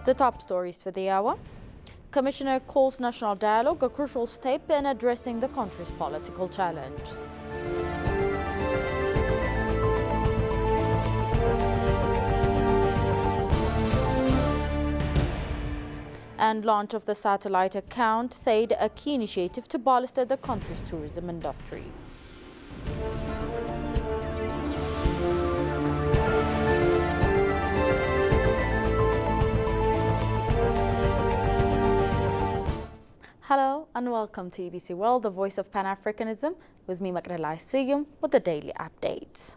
The top stories for the hour. Commissioner calls national dialogue a crucial step in addressing the country's political challenge. And launch of the satellite account said a key initiative to bolster the country's tourism industry. Hello and welcome to EBC World, the voice of Pan-Africanism. With me, Makrela Siyum, with the daily updates.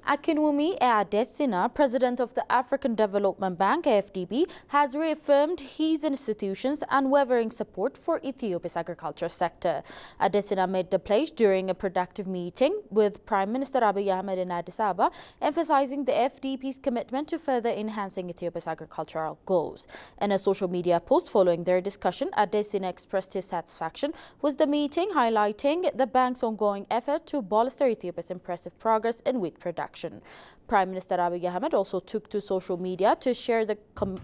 Akinwumi Adesina, president of the African Development Bank (AFDB), has reaffirmed his institution's unwavering support for Ethiopia's agriculture sector. Adesina made the pledge during a productive meeting with Prime Minister Abiy Ahmed in Addis Ababa, emphasizing the AFDB's commitment to further enhancing Ethiopia's agricultural goals. In a social media post following their discussion, Adesina expressed his satisfaction with the meeting, highlighting the bank's ongoing effort to bolster Ethiopia's impressive progress in wheat production. Prime Minister Abiy Ahmed also took to social media to share the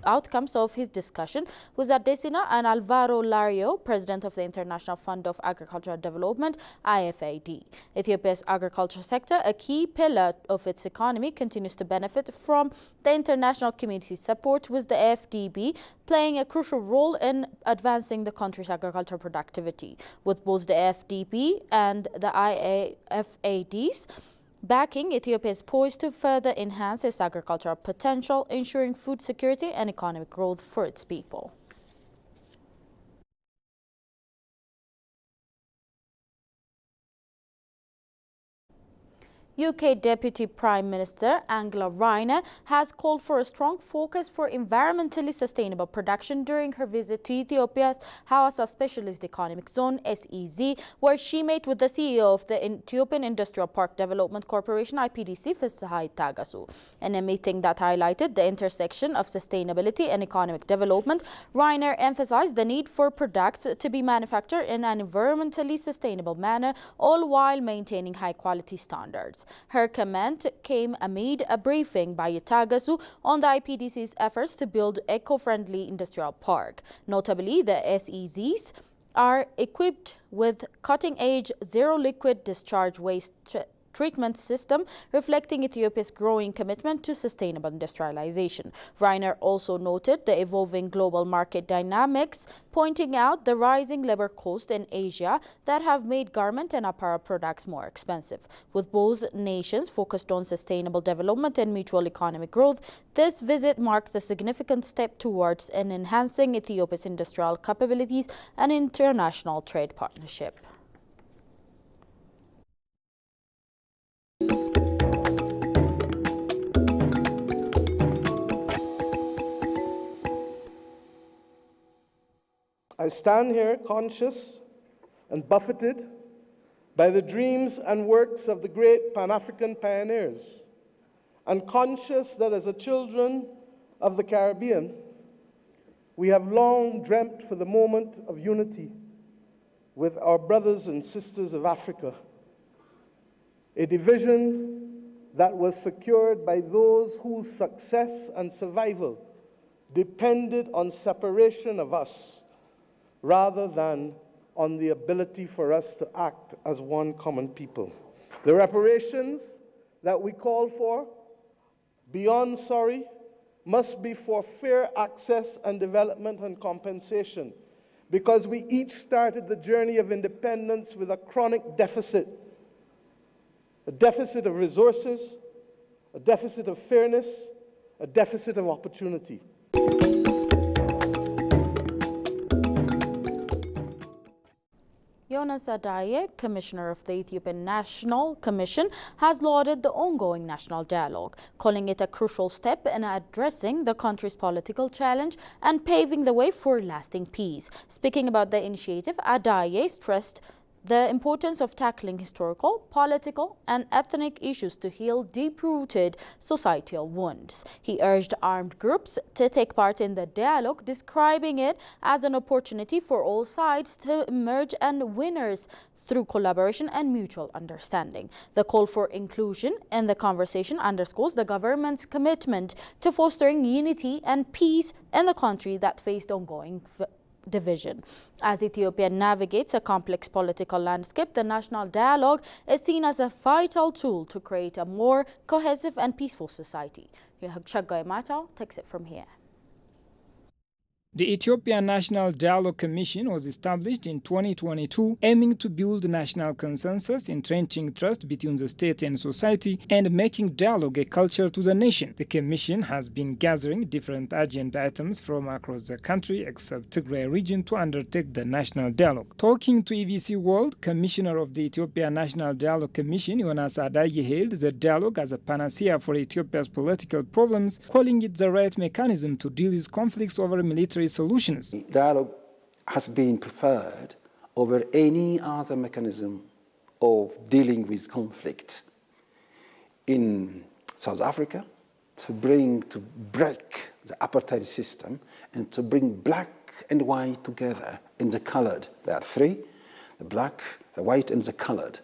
outcomes of his discussion with Adesina and Alvaro Lario, president of the International Fund of Agricultural Development (IFAD). Ethiopia's agriculture sector, a key pillar of its economy, continues to benefit from the international community's support, with the AFDB playing a crucial role in advancing the country's agricultural productivity. With both the AFDB and the IFADs backing, Ethiopia is poised to further enhance its agricultural potential, ensuring food security and economic growth for its people. UK Deputy Prime Minister Angela Rayner has called for a strong focus for environmentally sustainable production during her visit to Ethiopia's Hawassa Specialist Economic Zone (SEZ), where she met with the CEO of the Ethiopian Industrial Park Development Corporation (IPDC), Fisahai Tagasu. In a meeting that highlighted the intersection of sustainability and economic development, Rayner emphasized the need for products to be manufactured in an environmentally sustainable manner, all while maintaining high-quality standards. Her comment came amid a briefing by Tagasu on the IPDC's efforts to build eco-friendly industrial park. Notably, the SEZs are equipped with cutting-edge zero liquid discharge waste treatment system, reflecting Ethiopia's growing commitment to sustainable industrialization. Rayner also noted the evolving global market dynamics, pointing out the rising labor costs in Asia that have made garment and apparel products more expensive. With both nations focused on sustainable development and mutual economic growth, this visit marks a significant step towards enhancing Ethiopia's industrial capabilities and international trade partnership. I stand here conscious and buffeted by the dreams and works of the great Pan-African pioneers, and conscious that as a children of the Caribbean, we have long dreamt for the moment of unity with our brothers and sisters of Africa, a division that was secured by those whose success and survival depended on separation of us, rather than on the ability for us to act as one common people. The reparations that we call for, beyond sorry, must be for fair access and development and compensation, because we each started the journey of independence with a chronic deficit of resources, a deficit of fairness, a deficit of opportunity. Jonas Adaye, Commissioner of the Ethiopian National Commission, has lauded the ongoing national dialogue, calling it a crucial step in addressing the country's political challenge and paving the way for lasting peace. Speaking about the initiative, Adaye stressed the importance of tackling historical, political, and ethnic issues to heal deep-rooted societal wounds. He urged armed groups to take part in the dialogue, describing it as an opportunity for all sides to emerge and winners through collaboration and mutual understanding. The call for inclusion in the conversation underscores the government's commitment to fostering unity and peace in the country that faced ongoing division. As Ethiopia navigates a complex political landscape, the national dialogue is seen as a vital tool to create a more cohesive and peaceful society. Shaggai Matao takes it from here. The Ethiopian National Dialogue Commission was established in 2022, aiming to build national consensus, entrenching trust between the state and society, and making dialogue a culture to the nation. The Commission has been gathering different agenda items from across the country, except Tigray region, to undertake the national dialogue. Talking to EVC World, Commissioner of the Ethiopian National Dialogue Commission, Yonas Adaye, hailed the dialogue as a panacea for Ethiopia's political problems, calling it the right mechanism to deal with conflicts over military solutions. Dialogue has been preferred over any other mechanism of dealing with conflict in South Africa to break the apartheid system and to bring black and white together in the colored. There are three: the black, the white, and the colored.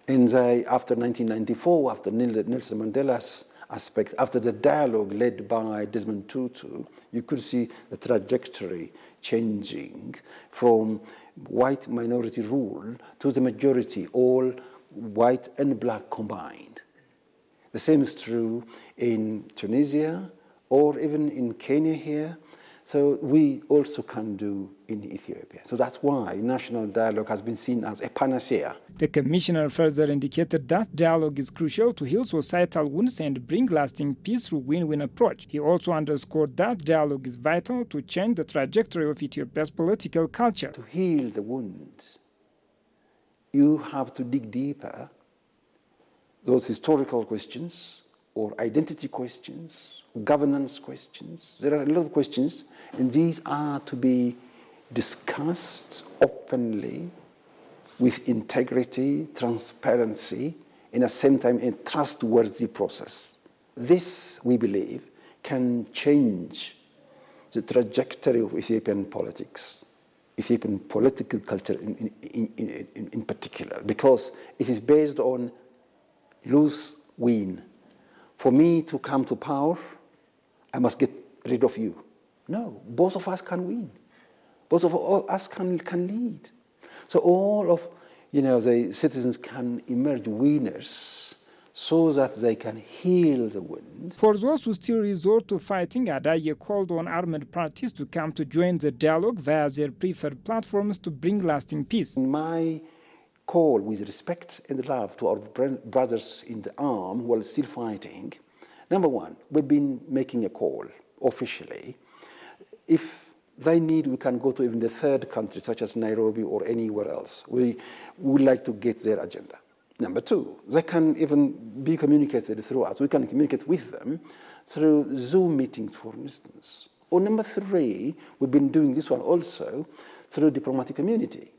And after 1994, after Nelson Mandela's aspect, after the dialogue led by Desmond Tutu, you could see the trajectory changing from white minority rule to the majority, all white and black combined. The same is true in Tunisia or even in Kenya here. So we also can do in Ethiopia. So that's why national dialogue has been seen as a panacea. The commissioner further indicated that dialogue is crucial to heal societal wounds and bring lasting peace through win-win approach. He also underscored that dialogue is vital to change the trajectory of Ethiopia's political culture. To heal the wounds, you have to dig deeper. Those historical questions or identity questions, governance questions. There are a lot of questions, and these are to be discussed openly with integrity, transparency, and at the same time a trustworthy process. This, we believe, can change the trajectory of Ethiopian politics, Ethiopian political culture in particular, because it is based on lose-win. For me to come to power, I must get rid of you. No, both of us can win. Both of us can lead. So all of the citizens can emerge winners so that they can heal the wounds. For those who still resort to fighting, Adaye called on armed parties to come to join the dialogue via their preferred platforms to bring lasting peace. My call with respect and love to our brothers in the arm who are still fighting. Number one, we've been making a call officially. If they need, we can go to even the third country, such as Nairobi or anywhere else. We would like to get their agenda. Number two, they can even be communicated through us. We can communicate with them through Zoom meetings, for instance. Or number three, we've been doing this one also through diplomatic community,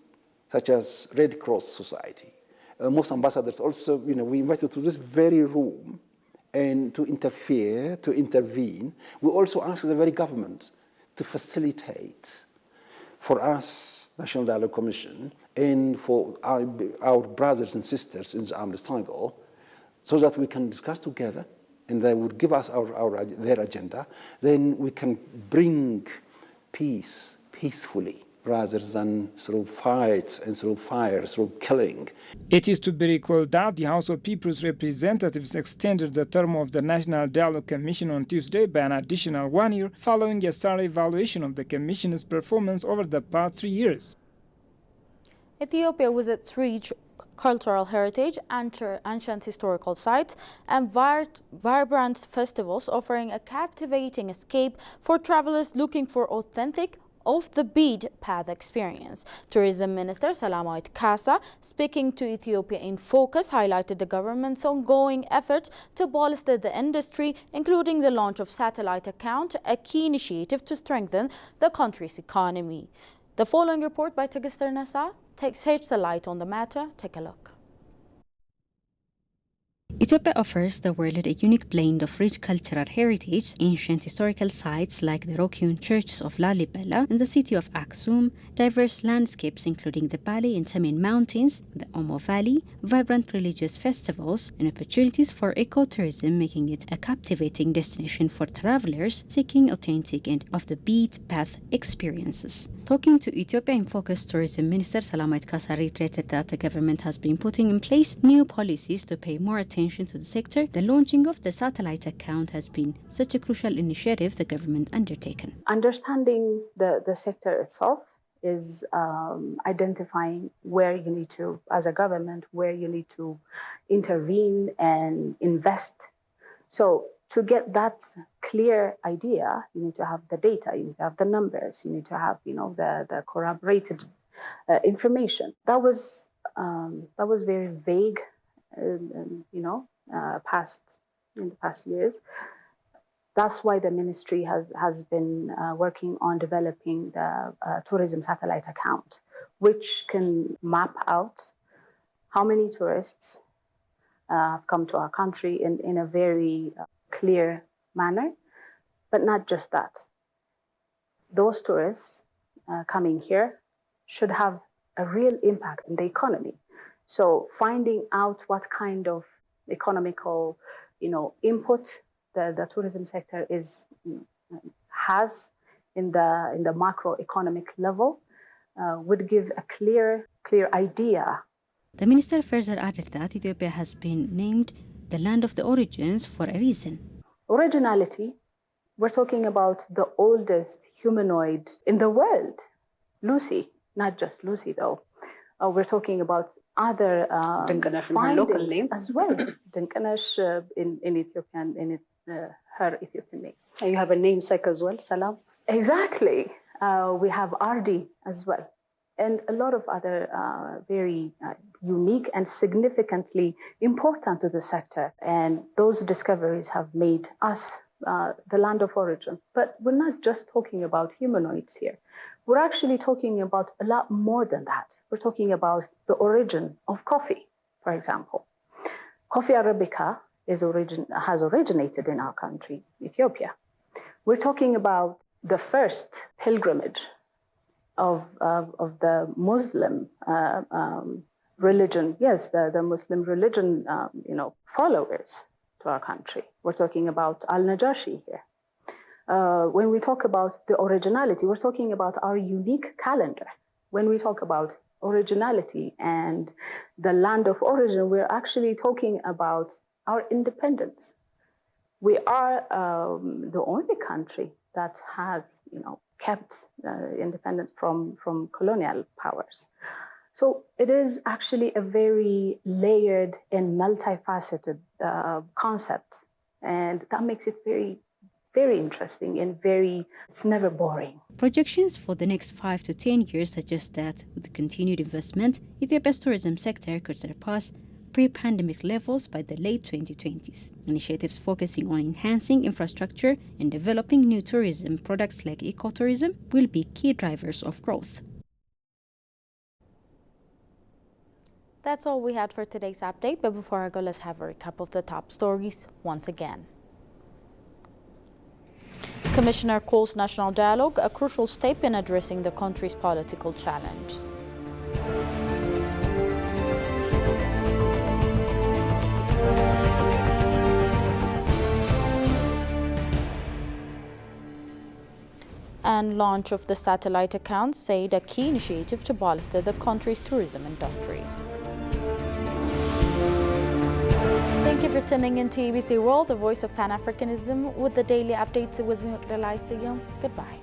such as Red Cross Society. Most ambassadors also, we invited to this very room and to interfere, to intervene. We also ask the very government to facilitate for us, National Dialogue Commission, and for our brothers and sisters in the armed struggle, so that we can discuss together, and they would give us their agenda. Then we can bring peace peacefully, rather than through fights and through fire, through killing. It is to be recalled that the House of People's Representatives extended the term of the National Dialogue Commission on Tuesday by an additional 1 year, following a thorough evaluation of the Commission's performance over the past 3 years. Ethiopia, with its rich cultural heritage, ancient historical sites, and vibrant festivals, offering a captivating escape for travelers looking for authentic, off-the-beat path experience. Tourism Minister Salamawit Kasa, speaking to Ethiopia in Focus, highlighted the government's ongoing efforts to bolster the industry, including the launch of satellite account, a key initiative to strengthen the country's economy. The following report by Tegister Nasa sheds a light on the matter. Take a look. Ethiopia offers the world a unique blend of rich cultural heritage, ancient historical sites like the rock-hewn churches of Lalibela and the city of Aksum, diverse landscapes including the Bali and Samin Mountains, the Omo Valley, vibrant religious festivals, and opportunities for ecotourism, making it a captivating destination for travelers seeking authentic and off-the-beat-path experiences. Talking to Ethiopia in Focus Tourism Minister Salamawit Kasa reiterated that the government has been putting in place new policies to pay more attention to the sector. The launching of the satellite account has been such a crucial initiative the government undertaken. Understanding the sector itself is identifying where you need to, as a government, where you need to intervene and invest. So to get that clear idea, you need to have the data, you need to have the numbers, you need to have, the corroborated information. That was very vague, in the past years. That's why the ministry has been working on developing the tourism satellite account, which can map out how many tourists have come to our country in a very clear manner. But not just that. Those tourists coming here should have a real impact on the economy. So finding out what kind of economical, input the tourism sector has in the macroeconomic level would give a clear idea. The minister further added that Ethiopia has been named the land of the origins for a reason. Originality, we're talking about the oldest humanoid in the world, Lucy, not just Lucy though. We're talking about other local name as well. Dinkanesh in Ethiopian, in her Ethiopian name. And you have a namesake as well, Salam? Exactly. We have Ardi as well. And a lot of other very unique and significantly important to the sector. And those discoveries have made us the land of origin. But we're not just talking about humanoids here. We're actually talking about a lot more than that. We're talking about the origin of coffee, for example. Coffee Arabica has originated in our country, Ethiopia. We're talking about the first pilgrimage of the Muslim religion, the Muslim religion, followers to our country. We're talking about Al-Najashi here. When we talk about the originality, we're talking about our unique calendar. When we talk about originality and the land of origin, we're actually talking about our independence. We are the only country that has, kept independence from colonial powers. So it is actually a very layered and multifaceted concept, and that makes it very, very interesting and it's never boring. Projections for the next 5 to 10 years suggest that with the continued investment, Ethiopia's tourism sector could surpass pre-pandemic levels by the late 2020s. Initiatives focusing on enhancing infrastructure and developing new tourism products like ecotourism will be key drivers of growth. That's all we had for today's update, but before I go, let's have a recap of the top stories once again. Commissioner calls national dialogue a crucial step in addressing the country's political challenge. And launch of the satellite account said a key initiative to bolster the country's tourism industry. Thank you for tuning in to EBC World, the voice of Pan-Africanism. With the daily updates, it was me, Makrela Isayum. Goodbye.